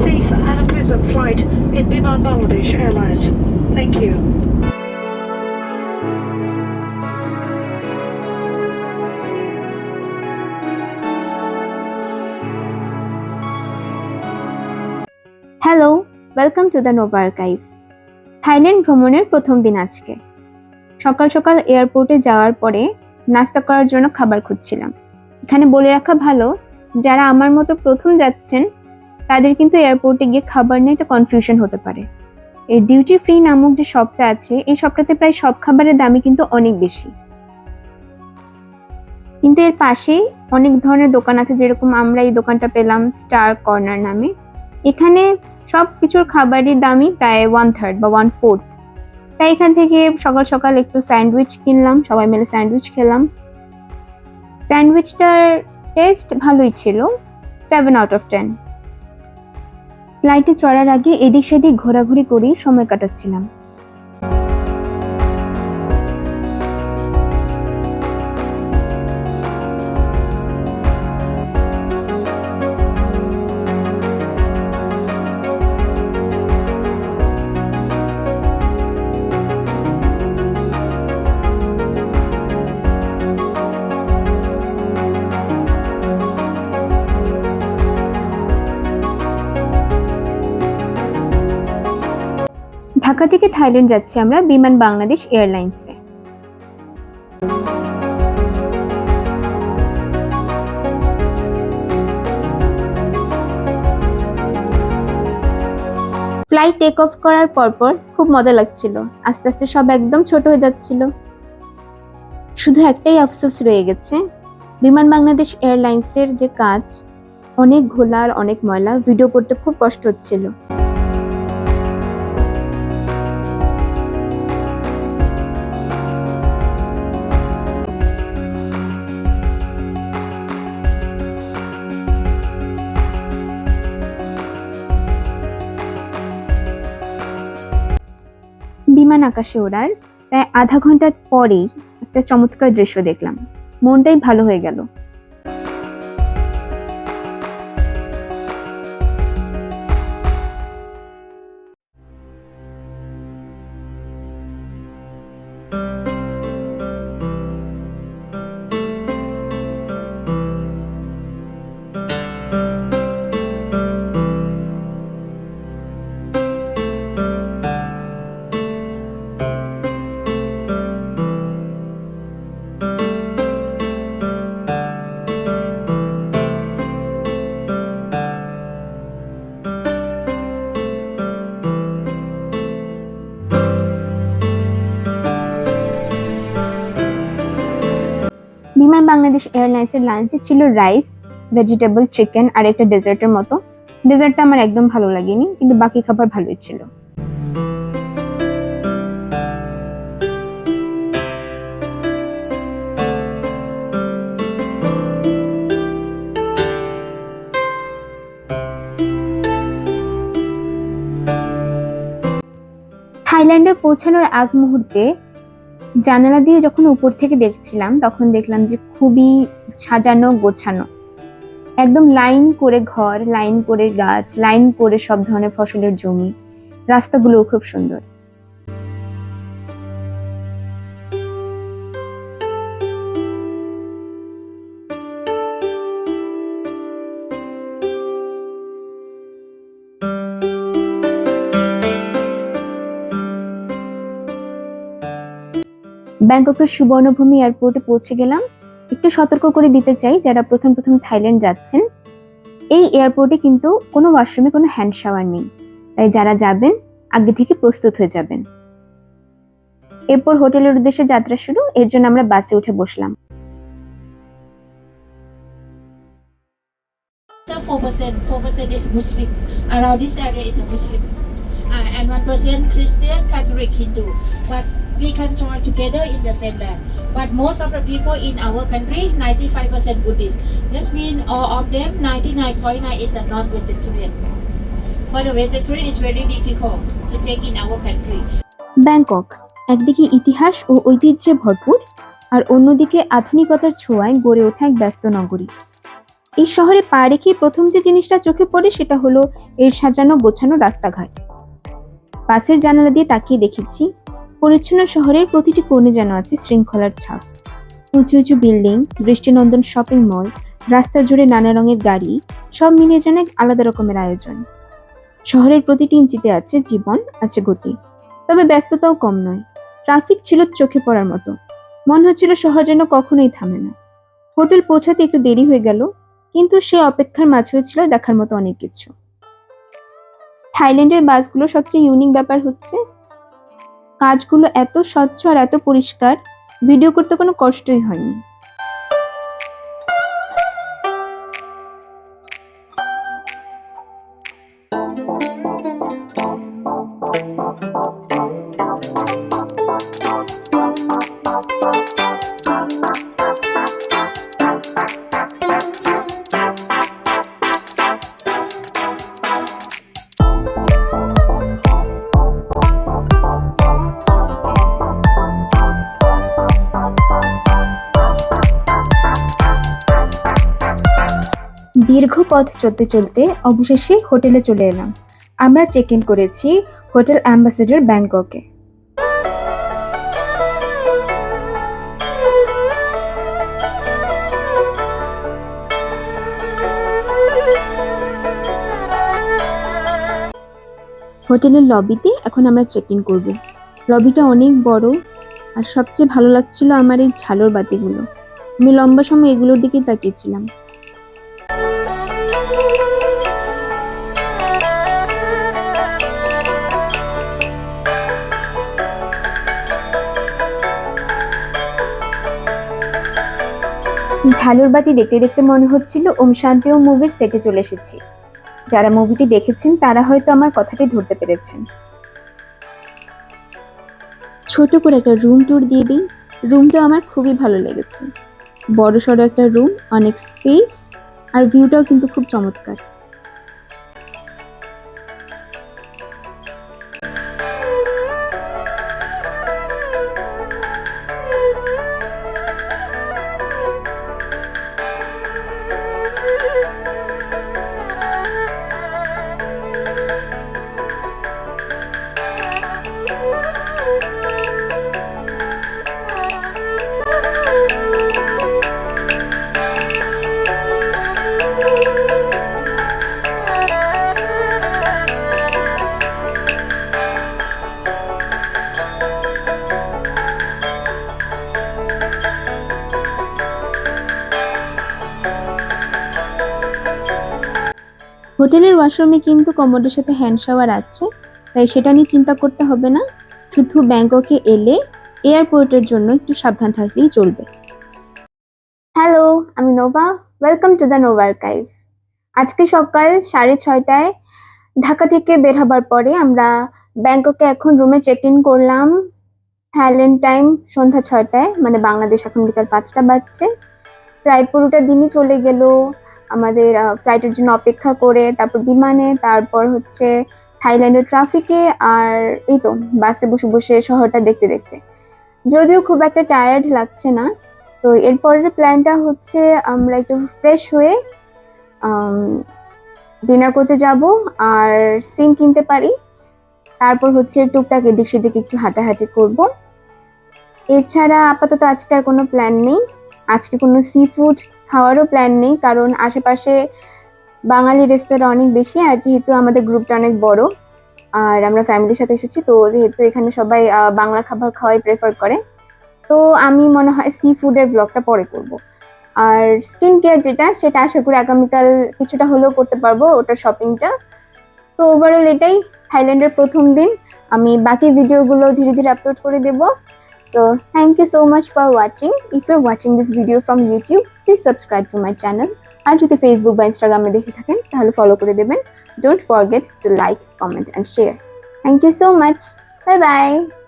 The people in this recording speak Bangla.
safe and a pleasant flight in Biman Bangladesh Airlines. Thank you. Hello, welcome to the Nova archive. Thailand ভ্রমণের প্রথম দিন আজকে। সকাল সকাল এয়ারপোর্টে যাওয়ার পরে নাস্তা করার জন্য খাবার খুঁজছিলাম। এখানে বলে রাখা ভালো, যারা আমার মতো প্রথম যাচ্ছেন তাদের কিন্তু এয়ারপোর্টে গিয়ে খাবার নিয়ে একটা কনফিউশন হতে পারে। এই ডিউটি ফ্রি নামক যে শপটা আছে, এই শপটাতে প্রায় সব খাবারের দামই কিন্তু অনেক বেশি। কিন্তু এর পাশেই অনেক ধরনের দোকান আছে, যেরকম আমরা এই দোকানটা পেলাম স্টার কর্নার নামে। এখানে সব কিছুর খাবারের দামই প্রায় 1/3 বা 1/4। তাই এখান থেকে সকাল সকাল একটু স্যান্ডউইচ কিনলাম, সবাই মিলে স্যান্ডউইচ খেলাম। স্যান্ডউইচটার টেস্ট ভালোই ছিল, 7 out of 10। ফ্লাইটে চড়ার আগে এদিক সেদিক ঘোরাঘুরি করেই সময় কাটাচ্ছিলাম। ঢাকা থেকে থাইল্যান্ড যাচ্ছি আমরা বিমান বাংলাদেশ এয়ারলাইন্সে। ফ্লাইট টেক অফ করার পরপর খুব মজা লাগছিল, আস্তে আস্তে সব একদম ছোট হয়ে যাচ্ছিল। শুধু একটাই আফসোস রয়ে গেছে, বিমান বাংলাদেশ এয়ারলাইন্সের যে কাজ, অনেক ঘোলা আর অনেক ময়লা, ভিডিও করতে খুব কষ্ট হচ্ছিল। বিমান আকাশে ওড়ার প্রায় আধা ঘন্টা পরেই একটা চমৎকার দৃশ্য দেখলাম, মনটাই ভালো হয়ে গেল। বিমান বাংলাদেশ এয়ারলাইন্সের লাঞ্চে ছিল রাইস, ভেজিটেবল, চিকেন আর একটা ডেজার্টের মতো। ডেজার্টটা আমার একদম ভালো লাগেনি, কিন্তু বাকি খাবার ভালোই ছিল। থাইল্যান্ডে পৌঁছানোর আগ মুহূর্তে জানালা দিয়ে যখন উপর থেকে দেখছিলাম, তখন দেখলাম যে খুবই সাজানো গোছানো, একদম লাইন করে ঘর, লাইন করে গাছ, লাইন করে সব ধরনের ফসলের জমি, রাস্তাগুলোও খুব সুন্দর। ব্যাংককের সুবর্ণভূমি এয়ারপোর্টে পৌঁছে গেলাম। একটু সতর্ক করে দিতে চাই, যারা প্রথম প্রথম থাইল্যান্ড যাচ্ছেন, এই এয়ারপোর্টে কিন্তু কোনো ওয়াশরুমে কোনো হ্যান্ড শাওয়ার নেই, তাই যারা যাবেন আগে থেকে প্রস্তুত হয়ে যাবেন। এরপর হোটেলের উদ্দেশ্যে যাত্রা শুরু, এর জন্য আমরা বাসে উঠে বসলাম। 4% is Muslim. Around this area is a Muslim. And 1% Christian, Catholic, Hindu. But we can join together in the same land. But most of the people in our country, 95% Buddhist. This means all of them, 99.9 is a non-vegetarian. For the vegetarian, it's very difficult to take in our country. Bangkok একদিকে ইতিহাস ও ঐতিহ্যে ভরপুর, আর অন্যদিকে আধুনিকতার ছোঁয়ায় গড়ে ওঠা এক ব্যস্ত নগরী। এই শহরে পা রেখে প্রথম যে জিনিসটা চোখে পড়ে সেটা হলো এর সাজানো গোছানো রাস্তাঘাট। বাসের জানালা দিয়ে তাকিয়ে দেখেছি পরিচ্ছন্ন শহরের প্রতিটি কোণে যেন আছে শৃঙ্খলার ছাপ। উঁচু উঁচু বিল্ডিং, দৃষ্টিনন্দন শপিং মল, রাস্তা জুড়ে নানা রঙের গাড়ি, সব মিলিয়ে যেন এক আলাদা রকমের আয়োজন। শহরের প্রতিটি ইঞ্চিতে আছে জীবন, আছে গতি, তবে ব্যস্ততাও কম নয়। ট্রাফিক ছিল চোখে পড়ার মতো, মনে হচ্ছিল শহর যেন কখনোই থামে না। হোটেল পৌঁছাতে একটু দেরি হয়ে গেল, কিন্তু সে অপেক্ষার মাঝেও ছিল দেখার মতো অনেক কিছু। থাইল্যান্ডের বাসগুলো সবচেয়ে ইউনিক ব্যাপার হচ্ছে কাজগুলো এত স্বচ্ছ আর এত পরিষ্কার, ভিডিও করতে কোনো কষ্টই হয়নি। দীর্ঘ পথ চলতে চলতে অবশেষে হোটেলে চলে এলাম। আমরা চেক ইন করেছি হোটেল অ্যাম্বাসেডর ব্যাংককে। হোটেলের লবিতে এখন আমরা চেক ইন করব। লবিটা অনেক বড়, আর সবচেয়ে ভালো লাগছিল আমার এই ঝালর বাতিগুলো। আমি লম্বা সময় এগুলোর দিকে তাকিয়েছিলাম। ঝালর বাতি দেখতে দেখতে মনে হচ্ছিল ওম শান্তি ওম মুভির সেটে চলে এসেছি। যারা মুভিটি দেখেছেন তারা হয়তো আমার কথাটি ধরতে পেরেছেন। ছোট করে একটা রুম ট্যুর দিয়ে দিই। রুমটা আমার খুবই ভালো লেগেছে। বড় সড়ো একটা রুম, অনেক স্পেস, আর ভিউটাও কিন্তু খুব চমৎকার। হোটেলের ওয়াশরুমে কিন্তু কমোডের সাথে হ্যান্ড শাওয়ার আছে, তাই সেটা নিয়ে চিন্তা করতে হবে না। শুধু ব্যাংককে এলে এয়ারপোর্টের জন্য একটু সাবধান থাকলেই চলবে। হ্যালো, আমি Nova. Welcome to the Nova archive. আজকে সকাল 6:30টায় ঢাকা থেকে বের হবার পরে আমরা ব্যাংককে এখন রুমে চেক ইন করলাম। থাইল্যান্ড টাইম সন্ধ্যা 6টায়, মানে বাংলাদেশ এখন বিকাল 5টা বাজছে। প্রায় পুরোটা দিনই চলে গেল আমাদের ফ্লাইটের জন্য অপেক্ষা করে, তারপর বিমানে, তারপর হচ্ছে থাইল্যান্ডের ট্রাফিকে, আর এই তো বাসে বসে বসে শহরটা দেখতে দেখতে। যদিও খুব একটা টায়ার্ড লাগছে না। তো এরপরের প্ল্যানটা হচ্ছে আমরা একটু ফ্রেশ হয়ে ডিনার করতে যাব আর সিম কিনতে পারি। তারপর হচ্ছে টুকটাক এদিক সেদিক একটু হাঁটাহাঁটি করব। এছাড়া আপাতত আজকে আর কোনো প্ল্যান নেই। আজকে কোনো সি ফুড খাওয়ারও প্ল্যান নেই, কারণ আশেপাশে বাঙালি রেস্তোরাঁ অনেক বেশি, আর যেহেতু আমাদের গ্রুপটা অনেক বড় আর আমরা ফ্যামিলির সাথে এসেছি, তো যেহেতু এখানে সবাই বাংলা খাবার খাওয়াই প্রেফার করে, তো আমি মনে হয় সি ফুডের ব্লগটা পরে করব। আর স্কিন কেয়ার যেটা, সেটা আশা করি আগামীকাল কিছুটা হলেও করতে পারবো, ওটার শপিংটা। তো ওভারঅল এটাই থাইল্যান্ডের প্রথম দিন। আমি বাকি ভিডিওগুলো ধীরে ধীরে আপলোড করে দেবো। So thank you so much for watching. If you're watching this video from YouTube, please subscribe to my channel. আর যদি ফেসবুক বা ইনস্টাগ্রামে দেখে থাকেন তাহলে ফলো করে দেবেন। Don't forget to like, comment and share. Thank you so much. Bye bye.